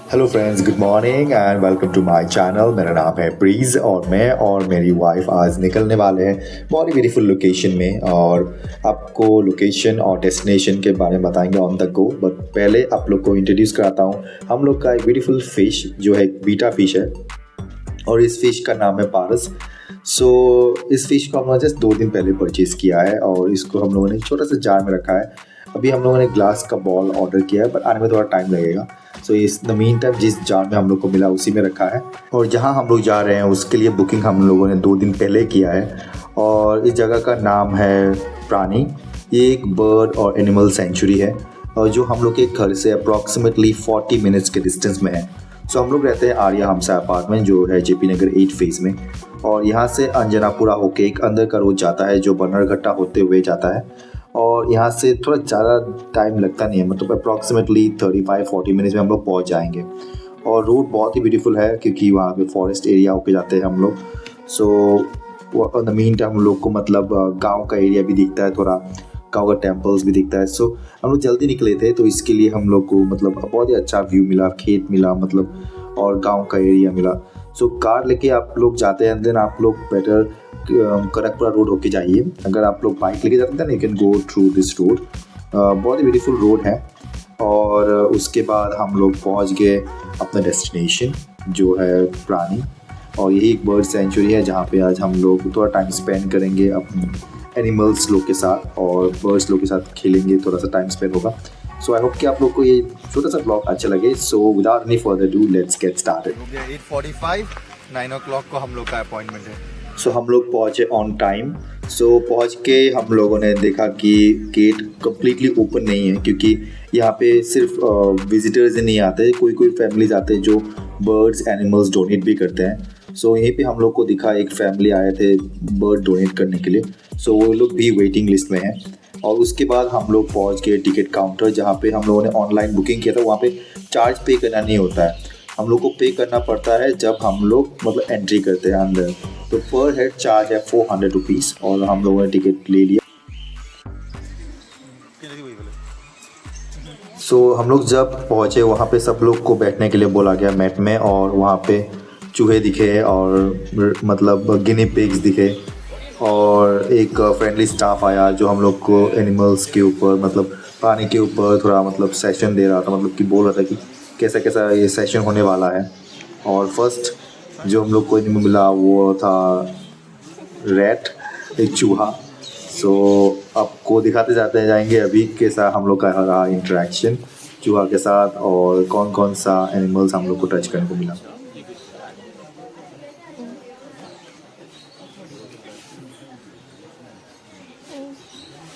Hello friends, good morning and welcome to my channel. मेरा नाम है प्रीज और मैं और मेरी वाइफ आज निकलने वाले हैं बहुत ही ब्यूटीफुल लोकेशन में, और आपको लोकेशन और डेस्टिनेशन के बारे में बताएंगे ऑन द गो। बट पहले आप लोग को इंट्रोड्यूस कराता हूँ हम लोग का एक ब्यूटीफुल फिश जो है बीटा फिश है, और इस फिश का नाम है पारस। इस फिश को हम लोगों ने जस्ट 2 दिन पहले परचेज़ किया है और इसको हम लोगों ने छोटा सा जार में रखा है। अभी हम लोगों ने ग्लास का बॉल ऑर्डर किया है, बट आने में थोड़ा टाइम लगेगा। इस द मीन टाइम जिस जार में हम लोग को मिला उसी में रखा है, और जहाँ हम लोग जा रहे हैं उसके लिए बुकिंग हम लोगों ने 2 दिन पहले किया है। और इस जगह का नाम है प्राणी। ये एक बर्ड और एनिमल सेंचुरी है, और जो हम लोग के घर से अप्रॉक्सीमेटली 40 मिनट्स के डिस्टेंस में है। हम लोग रहते हैं आर्या हमसा अपार्टमेंट जो है जेपी नगर 8 फेज़ में, और यहाँ से अंजनापुरा होके एक अंदर का रोड जाता है जो बनरघट्टा होते हुए जाता है। और यहाँ से थोड़ा ज़्यादा टाइम लगता नहीं है, मतलब अप्रॉक्सीमेटली 35-40 मिनट्स में हम लोग पहुँच जाएंगे। और रोड बहुत ही ब्यूटीफुल है क्योंकि वहाँ पे फॉरेस्ट एरिया होके जाते हैं हम लोग। इन द मीन टाइम हम लोग को मतलब गांव का एरिया भी दिखता है, थोड़ा गांव का टेम्पल्स भी दिखता है। हम लोग जल्दी निकले थे तो इसके लिए हम लोग को मतलब बहुत ही अच्छा व्यू मिला, खेत मिला मतलब, और गांव का एरिया मिला। कार लेके आप लोग जाते हैं देन आप लोग बेटर कनकपुरा रोड होके जाइए। अगर आप लोग बाइक लेके जाते हैं ना, you can go through this road. बहुत ही ब्यूटीफुल रोड है। और उसके बाद हम लोग पहुंच गए अपना डेस्टिनेशन जो है प्राणी, और यही एक बर्ड सेंचुरी है जहाँ पे आज हम लोग थोड़ा टाइम स्पेंड करेंगे अपने एनिमल्स लोग के साथ, और बर्ड्स लोग के साथ खेलेंगे, थोड़ा सा टाइम स्पेंड होगा। आई होप कि आप लोग को ये छोटा सा ब्लॉग अच्छा लगे। Without any further do let's get started. 8:45 9 o'clock को हम लोग का अपॉइंटमेंट है। हम लोग पहुँचे ऑन टाइम। पहुँच के हम लोगों ने देखा कि गेट कम्प्लीटली ओपन नहीं है, क्योंकि यहाँ पे सिर्फ विजिटर्स ही नहीं आते, कोई कोई फैमिलीज आते हैं जो बर्ड्स एनिमल्स डोनेट भी करते हैं। यहीं पे हम लोग को दिखा एक फैमिली आए थे बर्ड डोनेट करने के लिए। वो लोग भी वेटिंग लिस्ट में हैं। और उसके बाद हम लोग पहुँच गए टिकट काउंटर, जहाँ पे हम लोगों ने ऑनलाइन बुकिंग किया था। वहाँ पे चार्ज पे करना नहीं होता है, हम लोग को पे करना पड़ता है जब हम लोग मतलब एंट्री करते हैं अंदर। पर हेड चार्ज है 400 रुपीज़, और हम लोगों ने टिकट ले लिया। हम लोग जब पहुँचे वहाँ पे सब लोग को बैठने के लिए बोला गया मैट में, और वहाँ पे चूहे दिखे और मतलब गिनी पिग्स दिखे, और एक फ्रेंडली स्टाफ आया जो हम लोग को एनिमल्स के ऊपर मतलब पानी के ऊपर थोड़ा मतलब सेशन दे रहा था, मतलब कि बोल रहा था कि कैसा कैसा ये सेशन होने वाला है। और फर्स्ट जो हम लोग को एनिमल मिला वो था रैट, एक चूहा। आपको दिखाते जाते जाएंगे अभी कैसा हम लोग का रहा इंटरेक्शन चूहा के साथ, और कौन कौन सा एनिमल्स हम लोग को टच करने को मिला।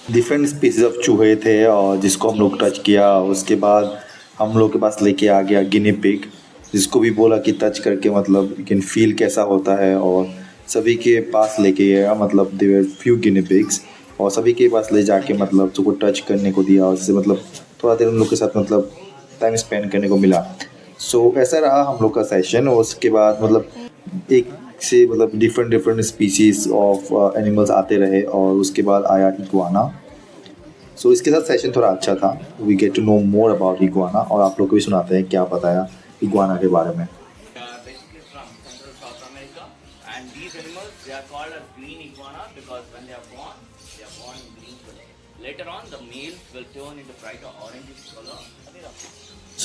डिफरेंट स्पीसीज ऑफ चूहे थे और जिसको हम लोग टच किया। उसके बाद हम लोग के पास लेके आ गया गिनी पिग, जिसको भी बोला कि टच करके मतलब यू कैन फील कैसा होता है। और सभी के पास लेके गया, मतलब देयर फ्यू गिनी पिग्स, और सभी के पास ले जाके मतलब उसको टच करने को दिया, उससे मतलब थोड़ा देर उन लोग के साथ मतलब टाइम स्पेंड करने को मिला। ऐसा रहा हम लोग का सेशन। और उसके बाद मतलब एक से मतलब डिफरेंट स्पीसीज ऑफ एनिमल्स आते रहे, और उसके बाद आया इग्वाना। इसके साथ सेशन थोड़ा अच्छा था। We get to know more about iguana, और आप लोग को भी सुनाते हैं क्या बताया इग्वाना के बारे में।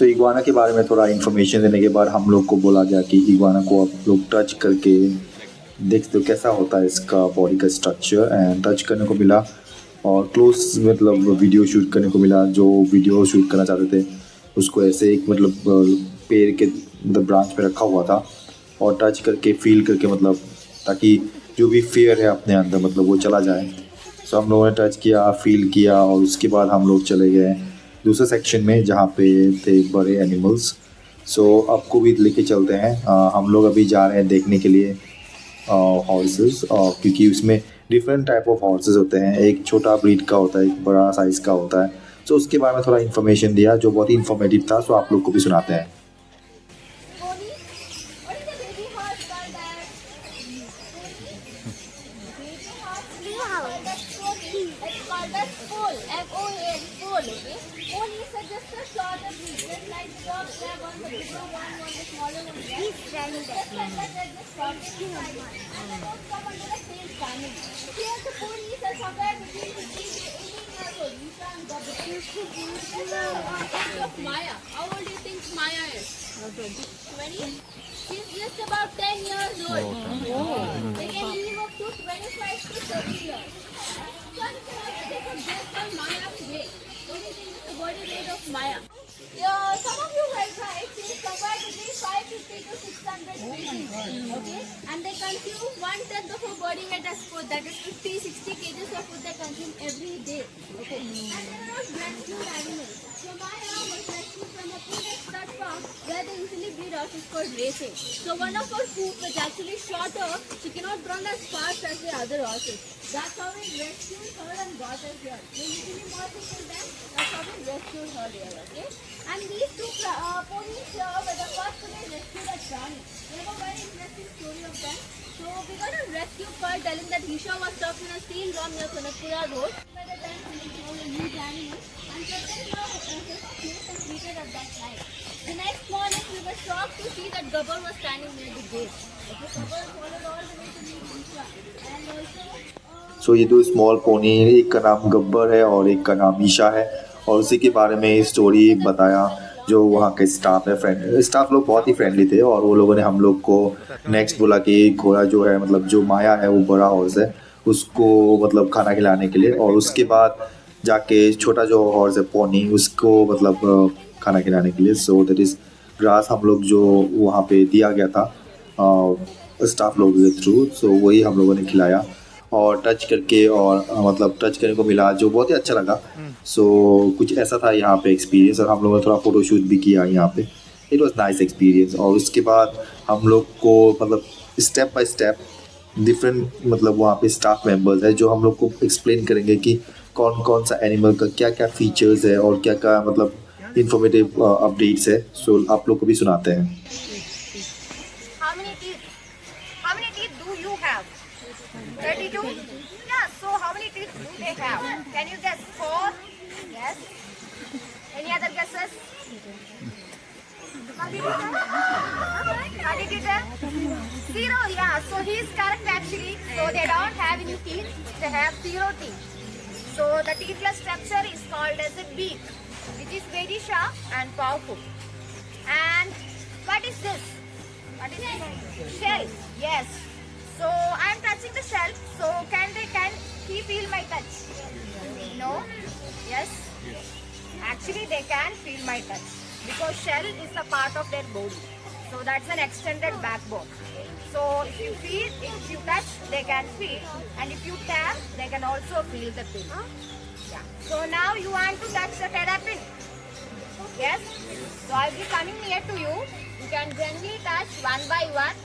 इग्वाना के बारे में थोड़ा इन्फॉर्मेशन देने के बाद हम लोग को बोला गया कि इग्वाना को आप लोग टच करके देख दो कैसा होता है इसका बॉडी का स्ट्रक्चर, एंड टच करने को मिला, और क्लोज मतलब वीडियो शूट करने को मिला। जो वीडियो शूट करना चाहते थे उसको ऐसे एक मतलब पेड़ के मतलब ब्रांच पे रखा हुआ था, और टच करके फील करके मतलब ताकि जो भी फियर है अपने अंदर मतलब वो चला जाए। हम लोगों ने टच किया, फील किया, और उसके बाद हम लोग चले गए दूसरे सेक्शन में जहाँ पे थे बड़े एनिमल्स। आपको भी लेके चलते हैं। हम लोग अभी जा रहे हैं देखने के लिए हॉर्सेस, क्योंकि उसमें डिफरेंट टाइप ऑफ हॉर्सेस होते हैं। एक छोटा ब्रीड का होता है, एक बड़ा साइज़ का होता है। उसके बारे में थोड़ा इन्फॉर्मेशन दिया जो बहुत ही इन्फॉर्मेटिव था। आप लोग को भी सुनाते हैं। called as foal. F-O-A-L, foal, okay? Ponies are just a shorter breed, just like the dogs, they have one the bigger one, one the smaller one. Right? Just like that, they're just shorter breed. And they both come under the same family. Here the ponies are somewhere between 15 to 18 years old. You can't go between. This is the age of Maya. How old do you think Maya is? 20? She's just about 10 years old. They can live up to 25 to 30 years. So I'm going to take a guess on Maya's weight. What do you think is the body weight of Maya? Yeah, some of you guys right, she's somewhere between 550 to 600 kg. Okay? And they consume 1/10 of her body weight as food. That is 50-60 kgs of food they consume every day. Okay? And they are not rescued animals. So Maya was rescued from a stud farm where they usually breed horses for racing. So one of her hoof is actually shorter. She cannot run as fast as the other horses. That's how we rescued her and got her here. They usually more simple than that's how we rescued her here. Okay? And these two ponies here were the first to be rescued at Rani. We have a very interesting story of them. So we got a rescue call telling that Isha was stuck in a steel drum near Kanakpura Road. By the time we saw a huge animal and kept them here placed and treated at that time. The next morning we were shocked to see that Gabbar was standing near the gate. Okay, Gabbar followed all the way to meet Isha. And also सो ये दो small pony, एक का नाम गब्बर है और एक का नाम ईशा है, और उसी के बारे में स्टोरी बताया। जो वहाँ के स्टाफ है, स्टाफ लोग बहुत ही फ्रेंडली थे, और वो लोगों ने हम लोग को नेक्स्ट बोला कि घोड़ा जो है, मतलब जो माया है वो बड़ा हॉर्स है, उसको मतलब खाना खिलाने के लिए, और उसके बाद जाके छोटा जो हॉर्स है पोनी, उसको मतलब खाना खिलाने के लिए। सो दैट इज़ ग्रास हम लोग जो वहाँ पे दिया गया था स्टाफ लोग के थ्रू, सो वही हम लोगों ने खिलाया और टच करके, और मतलब टच करने को मिला जो बहुत ही अच्छा लगा। सो कुछ ऐसा था यहाँ पे एक्सपीरियंस, और हम लोगों ने थोड़ा फ़ोटोशूट भी किया यहाँ पे। It was nice experience. और उसके बाद हम लोग को मतलब स्टेप बाय स्टेप डिफरेंट मतलब वहाँ पे स्टाफ मेंबर्स है जो हम लोग को एक्सप्लेन करेंगे कि कौन कौन सा एनिमल का क्या क्या फीचर्स है और क्या क्या मतलब इंफॉर्मेटिव अपडेट्स है। सो आप लोग को भी सुनाते हैं। How many teeth? How many teeth do you have? 32? Yeah, so how many teeth do they have? Can you guess? 4? Yes. Any other guesses? How did you tell? How did you tell? 0, yeah. So he is correct actually. So they don't have any teeth. They have 0 teeth. So the teethless structure is called as a beak, which is very sharp and powerful. And what is this? What is this? Shell. Yes. So I am touching the shell. So can he feel my touch? No. Yes. Actually, they can feel my touch because shell is a part of their body. So that's an extended backbone. So if you feel, if you touch, they can feel, and if you tap, they can also feel the pain. Yeah. So now you want to touch the terrapin. Yes. So I'll be coming near to you. You can gently touch one by one,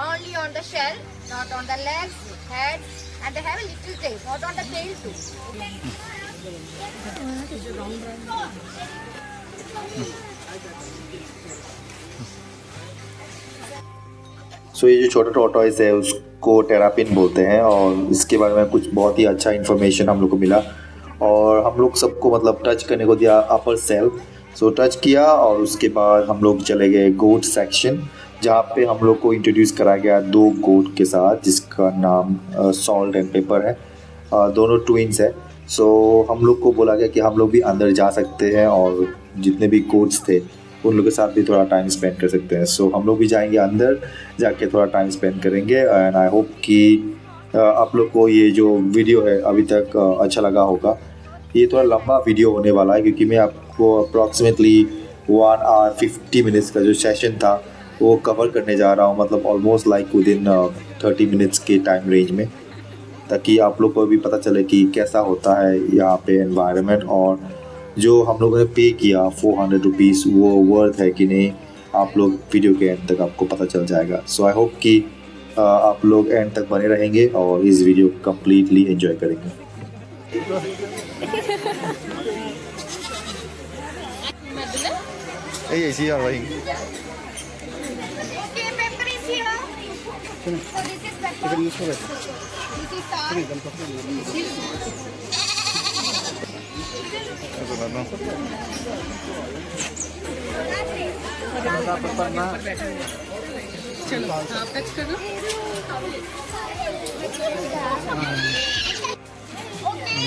only on the shell, not on the legs, head, and they have a little tail, not on the tail too. Okay. सो ये जो छोटा tortoise है उसको terrapin बोलते हैं, और इसके बारे में कुछ बहुत ही अच्छा इन्फॉर्मेशन हम लोग को मिला, और हम लोग सबको मतलब टच करने को दिया अपर सेल्फ। सो टच किया, और उसके बाद हम लोग चले गए गोट सेक्शन, जहाँ पे हम लोग को इंट्रोड्यूस करा गया 2 गोट के साथ, जिसका नाम सॉल्ट एंड पेपर है। दोनों ट्विंस है। सो हम लोग को बोला गया कि हम लोग भी अंदर जा सकते हैं, और जितने भी गोट्स थे उन लोगों के साथ भी थोड़ा टाइम स्पेंड कर सकते हैं। सो हम लोग भी जाएंगे अंदर, जाके थोड़ा टाइम स्पेंड करेंगे। एंड आई होप कि आप लोग को ये जो वीडियो है अभी तक अच्छा लगा होगा। ये थोड़ा लंबा वीडियो होने वाला है, क्योंकि मैं आपको अप्रॉक्सीमेटली 1 आवर 50 मिनट्स का जो सेशन था वो कवर करने जा रहा हूँ, मतलब ऑलमोस्ट लाइक विदिन 30 मिनट्स के टाइम रेंज में, ताकि आप लोग को भी पता चले कि कैसा होता है यहाँ पे एनवायरनमेंट, और जो हम लोगों ने पे किया 400 रुपीज़ वो वर्थ है कि नहीं, आप लोग वीडियो के एंड तक आपको पता चल जाएगा। सो आई होप कि आप लोग एंड तक बने रहेंगे और इस वीडियो को कम्प्लीटली एंजॉय करेंगे। Hey, is he alright? Okay, pepper is here. So this is pepper. This is salt. Okay,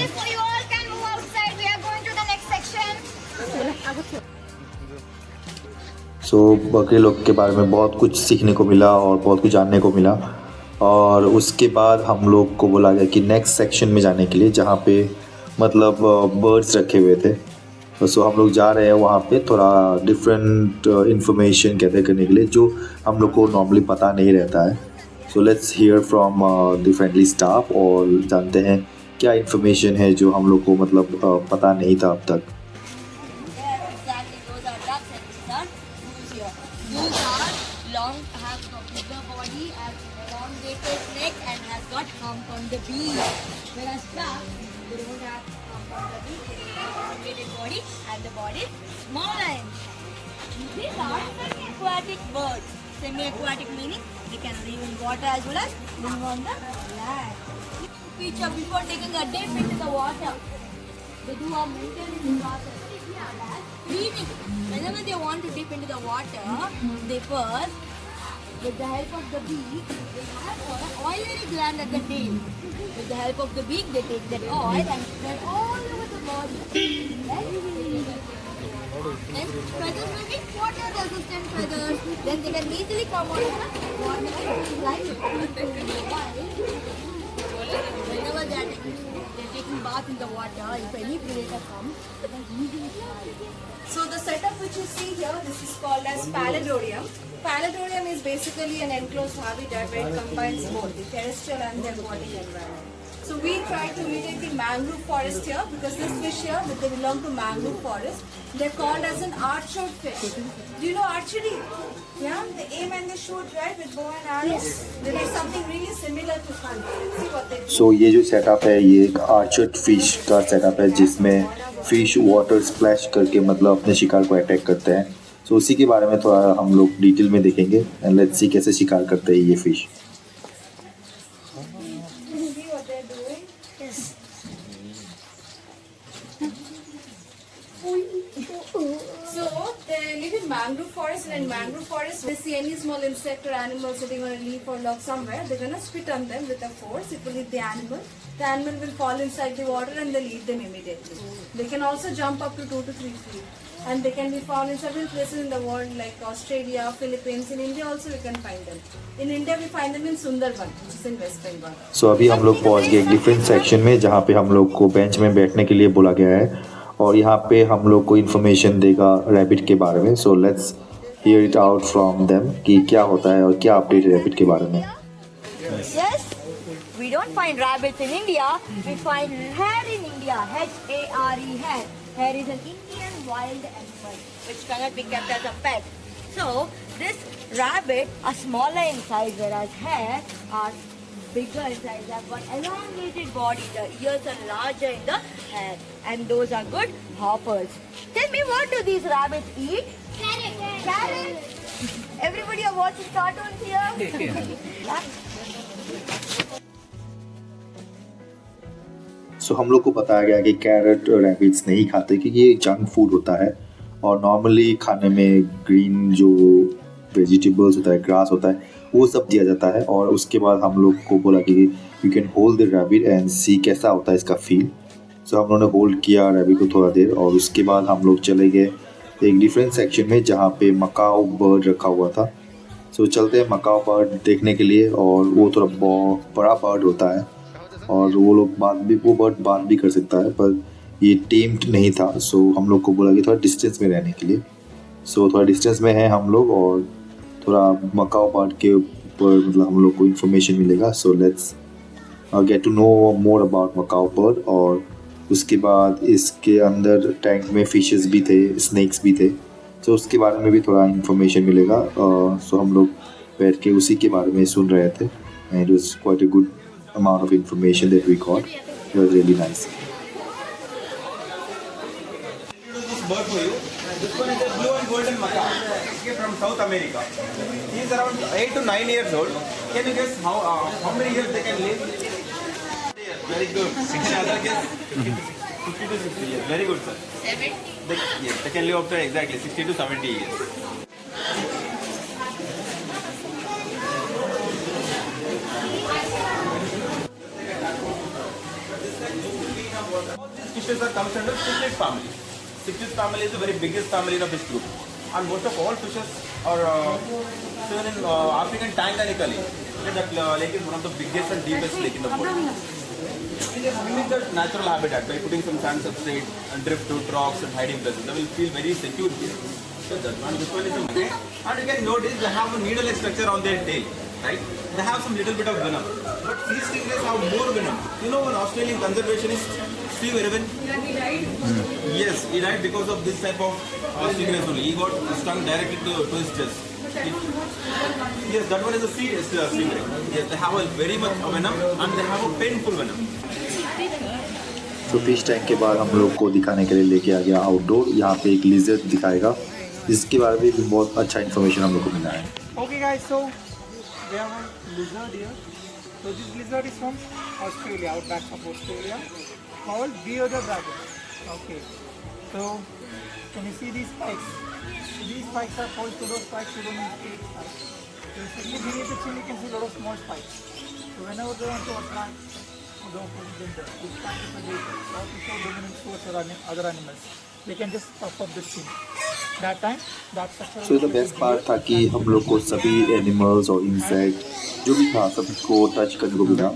so you all can move outside. We are going to the next section. सो बकरी लोग के बारे में बहुत कुछ सीखने को मिला और बहुत कुछ जानने को मिला। और उसके बाद हम लोग को बोला गया कि नेक्स्ट सेक्शन में जाने के लिए, जहाँ पे मतलब बर्ड्स रखे हुए थे। सो हम लोग जा रहे हैं वहाँ पे थोड़ा डिफरेंट इंफॉर्मेशन गैदर करने के लिए, जो हम लोग को नॉर्मली पता नहीं रहता है। So let's hear from the friendly staff और जानते हैं क्या इन्फॉर्मेशन है जो हम लोग को मतलब पता नहीं था अब तक। Yes, exactly. Those are ducks and these are goose here. Goose are long, have a bigger body, has elongated neck and has got hump on the beak. Whereas ducks, they don't have hump on the beak, they have elongated body and the body is smaller in size. These are semi-aquatic birds. Semi-aquatic meaning they can live in water as well as live on the land. Feature before taking a dip into the water. They do a maintenance process. Breathing. Whenever they want to dip into the water, they first, with the help of the beak, they have an oily gland at the tail. With the help of the beak, they take that oil and spread all over the body. Then feathers will be water resistant feathers. Then they can easily come out of the water like whenever they're taking bath in the water, if any predator comes, they can easily fly. So the setup which you see here, this is called as paludorium. Paludorium is basically an enclosed habitat where it combines both the terrestrial and the aquatic environment. So we try to imitate the mangrove forest here because this fish here, they belong to mangrove forest. They're called as an archered fish. Do you know archery? Yeah, they aim and they shoot, right, with bow and arrow. Yes. They do something really similar to hunt. See what they do. सो ये जो setup है ये एक orchard fish का setup है, जिसमें fish water splash करके मतलब अपने शिकार को अटैक करते हैं। सो उसी के बारे में थोड़ा हम लोग डिटेल में देखेंगे एंड लेट्स सी कैसे शिकार करते हैं ये fish. See what they're doing? Yes. So they live in mangrove forest, and in mangrove forest, they see any small insect or animal sitting on a leaf or log somewhere, they're gonna spit on them with a force. It will eat the animal. The animal will fall inside the water and they'll eat them immediately. They can also jump up to 2 to 3 feet. And they can be found in several places in the world like Australia, Philippines. In India also we can find them. In India we find them in Sundarban, which is in West Bengal. सो अभी हम लोग पहुंच गए एक different section में, जहाँ पे हम लोग को बेंच में बैठने के लिए बोला गया है और यहाँ पे हम लोग को इन्फॉर्मेशन देगा रैबिट के बारे में। So let's hear it out from them कि क्या होता है और क्या अपडेट है रैबिट के बारे में। Yes, we don't find rabbits in India. We find hare in India. H-A-R-E, hare. Hare is an Indian wild animal which cannot be kept as a pet. So this rabbit are smaller in size, whereas hare are bigger in size. They have got elongated body. The ears are larger in the hare, and those are good hoppers. Tell me, what do these rabbits eat? Carrot. Carrots. Everybody are watching cartoons here. सो हम लोग को बताया गया कि carat rabbits नहीं खाते क्योंकि ये जंक फूड होता है और नॉर्मली खाने में ग्रीन जो वेजिटेबल्स होता है, ग्रास होता है, वो सब दिया जाता है। और उसके बाद हम लोग को बोला कि you can hold the rabbit and see कैसा होता है इसका फील। सो हम लोगों ने होल्ड किया रैबिट को थोड़ा देर और उसके बाद हम लोग चले गए एक डिफरेंट सेक्शन में जहाँ पे मकाओ बर्ड रखा हुआ था। सो चलते हैं मकाओ बर्ड देखने के लिए और वो थोड़ा बड़ा बर्ड होता है और वो बर्ड बात भी कर सकता है, पर ये टेम्ड नहीं था। सो हम लोग को बोला कि थोड़ा डिस्टेंस में रहने के लिए। सो थोड़ा डिस्टेंस में है हम लोग और थोड़ा मकाओ बर्ड के ऊपर मतलब हम लोग को इन्फॉर्मेशन मिलेगा। So let's get to know more about macaw bird. और उसके बाद इसके अंदर टैंक में फिशेस भी थे, स्नैक्स भी थे, सो उसके बारे में भी थोड़ा इन्फॉर्मेशन मिलेगा। सो हम लोग बैठ के उसी के बारे में सुन रहे थे and it was quite a good amount of information that we got. It was really nice. This bird for you. This one is a blue and golden macaw. Okay, from South America. He is around 8 to 9 years old. Can you guess how many years they can live? Very good. Other guess? 50 to 60 years. Very good, sir. 70. Yes, they can live up to exactly 60 to 70 years. All these fishes are comes under cichlid family. Cichlid family is the very biggest family in a fish group. And most of all fishes are shown in African Tanganyika lake. That lake is one of the biggest and deepest lake in the world. They are mimic their natural habitat by putting some sand substrate and driftwood, rocks and hiding places. They will feel very secure here. So that one, this one is a monkey. And you can notice they have a needle-like structure on their tail, right? They have some little bit of venom. But sea stingrays have more venom. You know an Australian conservationist, Steve Irwin? Yeah, he died. Yes, he died because of this type of stingrays only. He got stung directly to his chest. Yes, that one is a stingray. Yes, they have a very much venom and they have a painful venom. तो fish tank के बाद हम लोग को दिखाने के लिए लेके आ गया आउटडोर। यहाँ पे एक लिजर्ड दिखाएगा, जिसके बारे में भी बहुत अच्छा इन्फॉर्मेशन हम लोग को मिला है। Okay guys, so we have a lizard here. So this lizard is from Australia, outback of Australia, called bearded dragon. Okay. So can you see these spikes? These spikes are called pseudo spikes, pseudo spikes. So simply beneath the chin you can see a lot of small spikes. So whenever they want to attack, don't put them there. It's trying to predict or to show dominance towards other animals. They can just puff up the chin. That time, that structure. So the best part था कि हम लोग को सभी animals और insect जो भी था सभी को टच करने को मिला।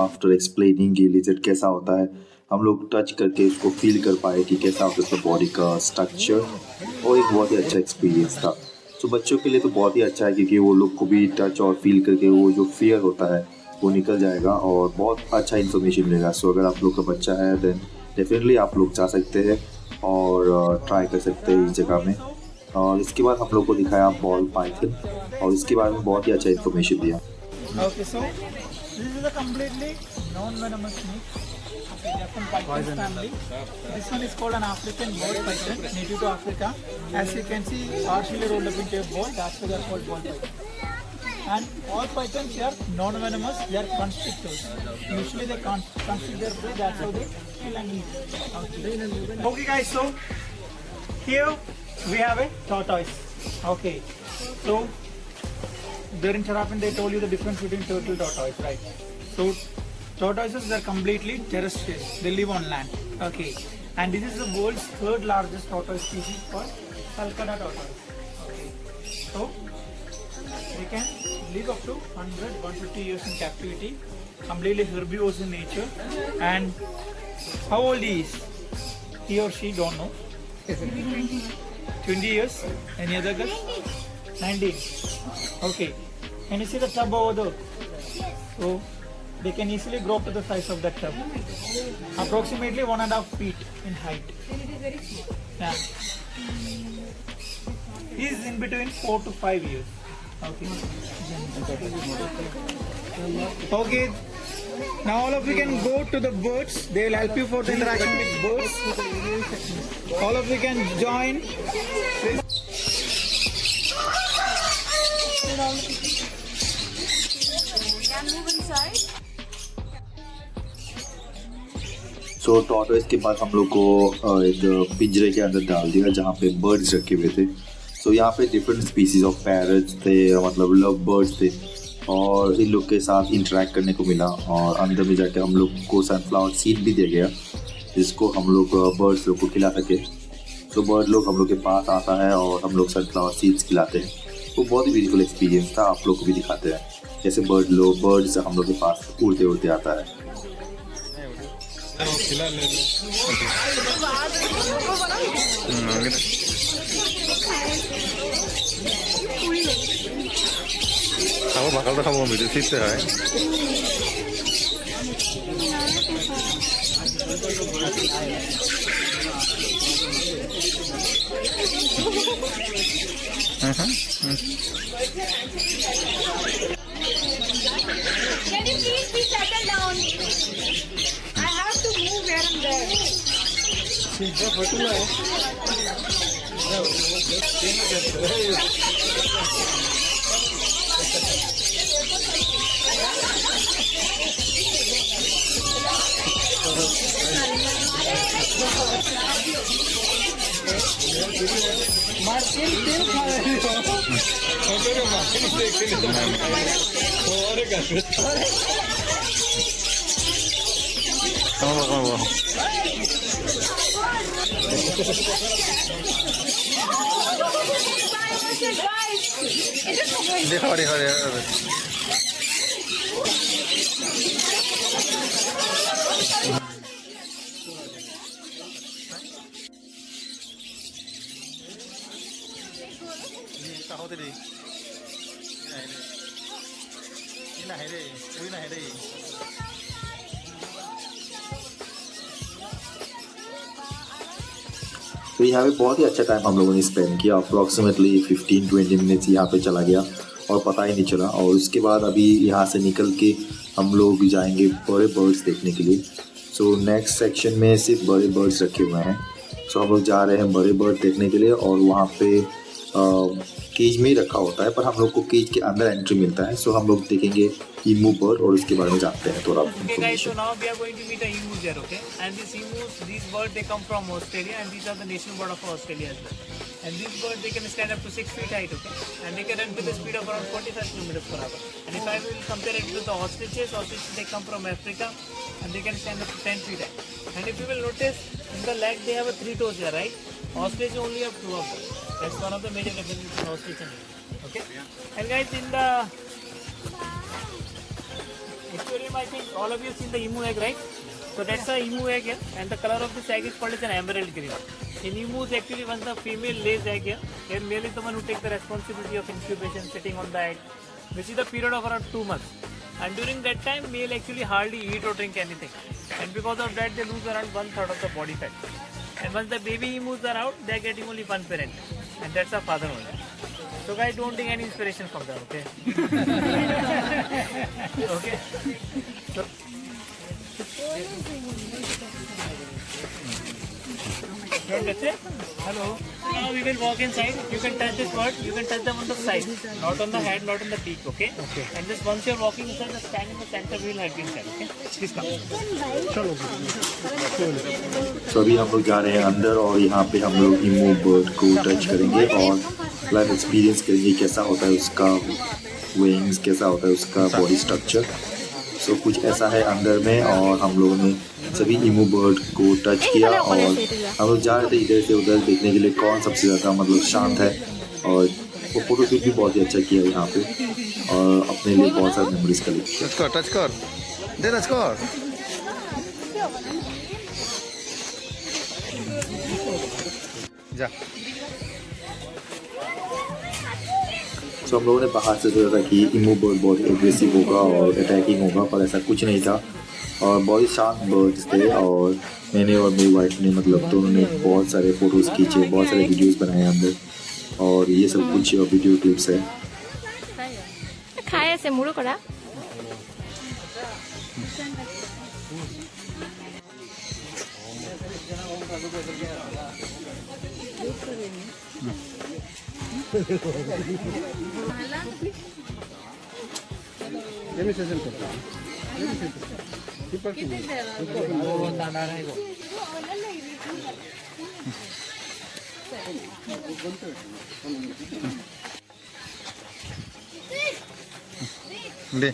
आफ्टर एक्सप्लेनिंग ये लिजर्ड कैसा होता है, हम लोग टच करके उसको फील कर पाए कि कैसा होता है उसका बॉडी का स्ट्रक्चर, और एक बहुत ही अच्छा एक्सपीरियंस था। सो बच्चों के लिए तो बहुत ही अच्छा है क्योंकि वो लोग को भी टच और फील करके वो जो फियर होता है वो निकल जाएगा और बहुत अच्छा इन्फॉर्मेशन मिलेगा। सो अगर आप लोग का बच्चा है देन डेफिनेटली आप लोग जा सकते हैं और ट्राई कर सकते हैं इस जगह में। और इसके बाद हम लोग को दिखाया बॉल पाइथन और इसके बारे में बहुत ही अच्छा इन्फॉर्मेशन दिया। Okay, so this is a completely non-venomous snake. Okay, they are from python family. This one is called an African ball python, native to Africa. As you can see, partially rolled up into a ball. That's why they are called ball python. And all pythons they are non-venomous. They are constrictors. Usually they can't constrict their prey. That's how they kill and eat. Okay, guys. So here we have a tortoise. Okay, so during Terrapin they told you the difference between turtle and tortoise, right? So tortoises are completely terrestrial. They live on land. Okay, and this is the world's third largest tortoise species called Salcada tortoise. Okay, so they can live up to 100-150 years in captivity, completely herbivorous in nature. And how old he is? He or she don't know. 20 years. Any other guess? 19. Okay. Can you see the tub over there? So they can easily grow up to the size of that tub. Approximately 1.5 feet in height. Yeah. He is in between 4 to 5 years. Okay. Okay. Now all of you can go to the birds. They will help you for the interaction with birds. All of you can join. Can move inside. So tortoise के बाद हम लोग को एक पिंजरे के अंदर डाल दिया जहाँ पे बर्ड्स रखे हुए थे। सो यहाँ पे डिफरेंट स्पीसीज ऑफ पैरट्स थे, मतलब लव बर्ड्स थे, और इन लोग के साथ इंटरेक्ट करने को मिला। और अंदर में जाके हम लोग को सनफ्लावर सीड भी दिया गया जिसको हम लोग बर्ड्स लोग को खिला सके। तो बर्ड लोग हम लोग के पास आता है और हम लोग सनफ्लावर सीड्स खिलाते हैं। वो बहुत ही ब्यूटीफुल एक्सपीरियंस था, आप लोग को भी दिखाते हैं कैसे बर्ड्स हम लोग के पास उड़ते उड़ते आता है। Ako bakal na kamu video sister ay. Can you please settle down? I have to move here and there. देखो देखो तो यहाँ पे बहुत ही अच्छा टाइम हम लोगों ने स्पेंड किया। अप्रॉक्सीमेटली 15-20 मिनट्स यहाँ पे चला गया और पता ही नहीं चला। और उसके बाद अभी यहाँ से निकल के हम लोग जाएंगे बड़े बर्ड्स देखने के लिए। सो नेक्स्ट सेक्शन में सिर्फ बड़े बर्ड्स रखे हुए हैं। सो हम लोग जा रहे हैं बड़े बर्ड देखने के लिए। और वहाँ पे केज में ही रखा होता है, पर हम लोग को केज के अंदर एंट्री मिलता है। सो हम लोग देखेंगे ईमू बर्ड और उसके बारे में जानते हैं थोड़ा। Okay guys, so now we are going to meet the emus here, okay? And these emus, these birds, they come from Australia, and these are the national bird of Australia as well. And these birds, they can stand up to 6 feet height, okay? And they can run with a speed of around 45 kilometers per hour. And if I will compare it with the ostriches, they come from Africa, and they can stand up to 10 feet height. And if you will notice, in the leg they have 3 toes here, right? Ostrich only have 2 of them. That's one of the major differences between ostrich and emu, okay? And guys, in the aquarium, I think all of you have seen the emu egg, right? So that's the emu egg here, and the color of this egg is called as an emerald green. In emus, actually, once the female lays egg here male is the one who takes the responsibility of incubation, sitting on the egg, which is the period of around 2 months. And during that time, male actually hardly eat or drink anything. And because of that, they lose around 1/3 of the body fat. And once the baby emus are out, they are getting only one parent, and that's the father only. So guys, don't take any inspiration from them, okay? Okay. So, don't touch it. Hello. Now we will walk inside. You can touch this bird. You can touch them on the side, not on the head, not on the beak, okay? Okay. And just once you're walking inside, just stand in the center. We will help you inside, okay? Please come. तो अभी हम लोग जा रहे हैं अंदर और यहाँ पे हम लोग ईमू बर्ड को टच करेंगे और लाइव एक्सपीरियंस करेंगे कैसा होता है उसका विंग्स, कैसा होता है उसका बॉडी स्ट्रक्चर। सो कुछ ऐसा है अंदर में। और हम लोगों ने सभी ईमू बर्ड को टच किया और हम लोग जा रहे थे इधर से उधर देखने के लिए कौन सबसे ज़्यादा मतलब शांत है। और वो फोटोशूट भी बहुत ही अच्छा किया यहाँ पे और अपने लिए बहुत सारी मेमोरीज कलेक्ट किया। टच कर दे, टच कर जा। सो हम लोगों ने बाहर से सोचा था कि ईमू बर्ड बहुत एग्रेसिव होगा और अटैकिंग होगा, पर ऐसा कुछ नहीं था और बहुत ही शांत बर्ड्स थे। और मैंने और मेरी वाइफ ने मतलब दोनों ने बहुत सारे फ़ोटोज़ खींचे, बहुत सारे वीडियोस बनाए अंदर और ये सब कुछ वीडियो क्लिप्स है। खाए से मुड़ो करा दे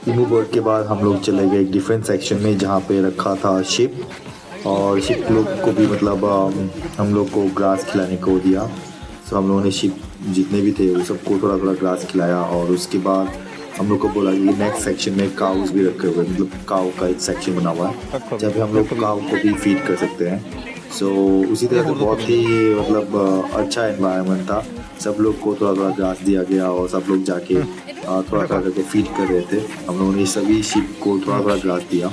ईमू बर्ड के बाद हम लोग चले गए एक डिफरेंट सेक्शन में जहाँ पे रखा था शिप। और शिप लोग को भी मतलब हम लोग को ग्रास खिलाने को दिया। सो हम लोगों ने शिप जितने भी थे वो सबको थोड़ा थोड़ा ग्रास खिलाया। और उसके बाद हम लोग को बोला कि नेक्स्ट सेक्शन में काउस भी रखे हुए, मतलब काउ का एक सेक्शन बना हुआ है जहाँ पे हम लोग काउ को भी फीड कर सकते हैं। सो उसी तरह से बहुत ही मतलब अच्छा एनवायरनमेंट था। सब लोग को थोड़ा थोड़ा ग्रास दिया गया और सब लोग जाके थोड़ा थोड़ा करके फीड कर रहे थे। हम लोगों ने सभी शिप को थोड़ा थोड़ा ग्रास दिया।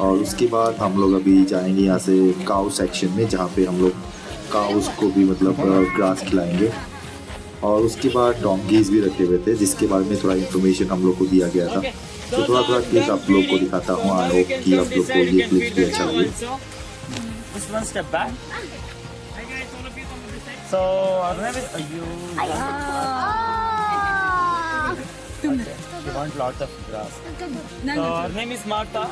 और उसके बाद हम लोग अभी जाएंगे यहाँ से काउ सेक्शन में जहाँ पे हम लोग काउस को भी मतलब ग्रास खिलाएंगे। और उसके बाद डोंकीज भी रखे हुए थे जिसके बारे में थोड़ा इन्फॉर्मेशन हम लोग को दिया गया था। तो थोड़ा थोड़ा क्लिप्स आप लोग को दिखाता हूँ। आई होप कि आप लोग को ये क्लिप्स भी अच्छा लगे। Just one step back. So, our name is Ayu. You want lots of grass. So, her name is Martha.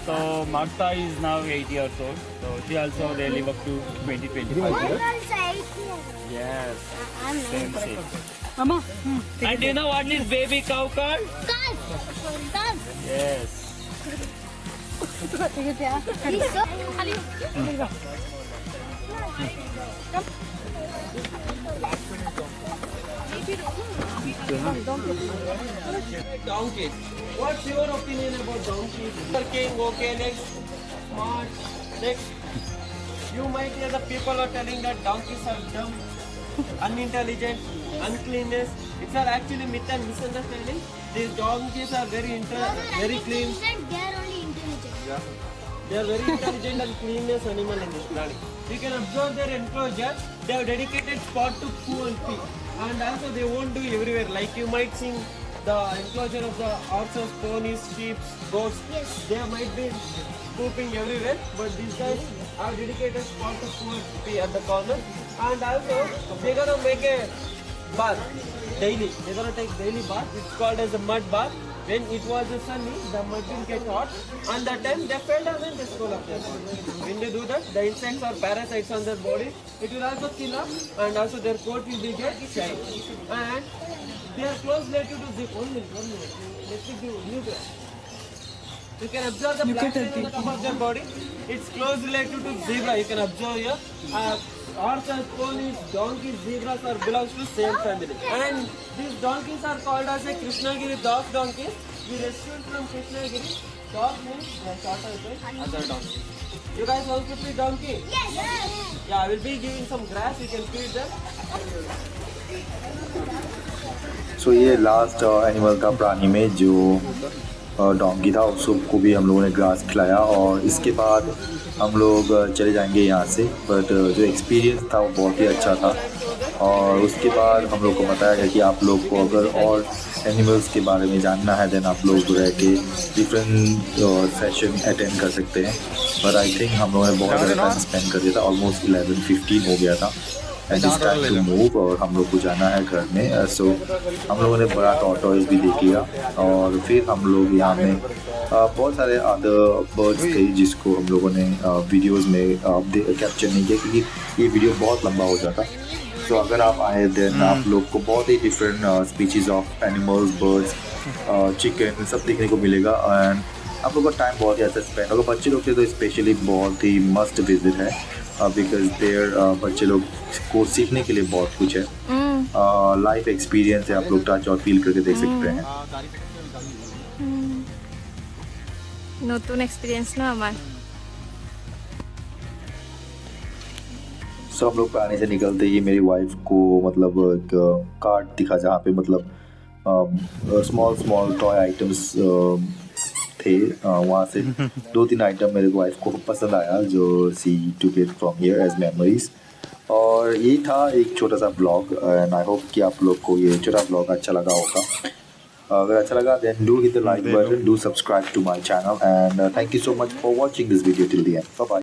So, Martha is now 8 years old. So, she also they live up to 20-25 years. Yes. Same. Mama. And you know what is baby cow called? Yes. Donkeys. What's your opinion about donkeys? King, okay, next. Smart. Next. You might hear the people are telling that donkeys are dumb, unintelligent, uncleanness. It's all actually myth and misunderstanding. These donkeys are very clean. They are only intelligent. They are very intelligent and cleanest animal in this planet. You can observe their enclosure. They have dedicated spot to poo and pee. And also they won't do everywhere. Like you might see the enclosure of the horses, ponies, sheep, goats. Yes. They might be pooping everywhere. But these guys have dedicated spot to poo and pee at the corner. And also they're gonna make a bath daily. They're gonna take daily bath. It's called as a mud bath. When it was sunny, the mud will get hot, and that time they fell down and they scroll up there. When they do that, the insects or parasites on their body, it will also kill up, and also their coat will be get shine. And they are close related to the one minute. Let me give you this. You can observe the black line on the top of their body. It's close related to zebra. You can observe here. Horses, ponies, donkeys, zebras are belongs to same family. And these donkeys are called as a Krishnagiri dog donkeys. We rescued from Krishnagiri. Dog means they are shorter than other donkeys. You guys want to feed donkey? Yes. Yeah, I will be giving some grass. You can feed them. सो ये last animal था प्राणी में जो donkey था, उसको भी हम लोगों ने ग्रास खिलाया और इसके बाद हम लोग चले जाएंगे यहाँ से। बट जो एक्सपीरियंस था वो बहुत ही अच्छा था। और उसके बाद हम लोग को बताया गया कि आप लोग को अगर और एनिमल्स के बारे में जानना है देन आप लोग रह के डिफरेंट सेशन अटेंड कर सकते हैं। बट आई थिंक हम लोगों ने बहुत ज़्यादा टाइम स्पेंड कर दिया था, ऑलमोस्ट 11:15 हो गया था and it's time to move और हम लोग को जाना है घर में। सो हम लोगों ने बड़ा टॉर्टोइस भी देख लिया और फिर हम लोग यहाँ में बहुत सारे अदर बर्ड्स थे जिसको हम लोगों ने वीडियोस में कैप्चर नहीं किया क्योंकि ये वीडियो बहुत लंबा हो जाता। सो अगर आप आए देन आप लोग को बहुत ही different species of animals, birds, chicken सब देखने को मिलेगा एंड आप लोग का टाइम बहुत ही अच्छा स्पेंड होगा। बच्चे लोग के तो स्पेशली बहुत ही मस्ट विजिट है बिकॉज देयर बच्चे लोग को सीखने के लिए बहुत कुछ है। लाइफ एक्सपीरियंस है, आप लोग टच और फील करके देख सकते हैं। নতুন এক্সপিরিয়েন্স না আমার। सब लोग प्राणी से निकलते ही मेरी वाइफ को मतलब एक कार्ड दिखा जहाँ पे मतलब स्मॉल टॉय आइटम्स थे। वहाँ से 2-3 आइटम मेरे वाइफ को पसंद आया जो she took it from here as memories. और यही था एक छोटा सा ब्लॉग एंड आई होप कि आप लोग को ये छोटा ब्लॉग अच्छा लगा होगा। अगर अच्छा लगा then do hit the like button, do subscribe to my channel and thank you so much for watching this video till the end. Bye bye.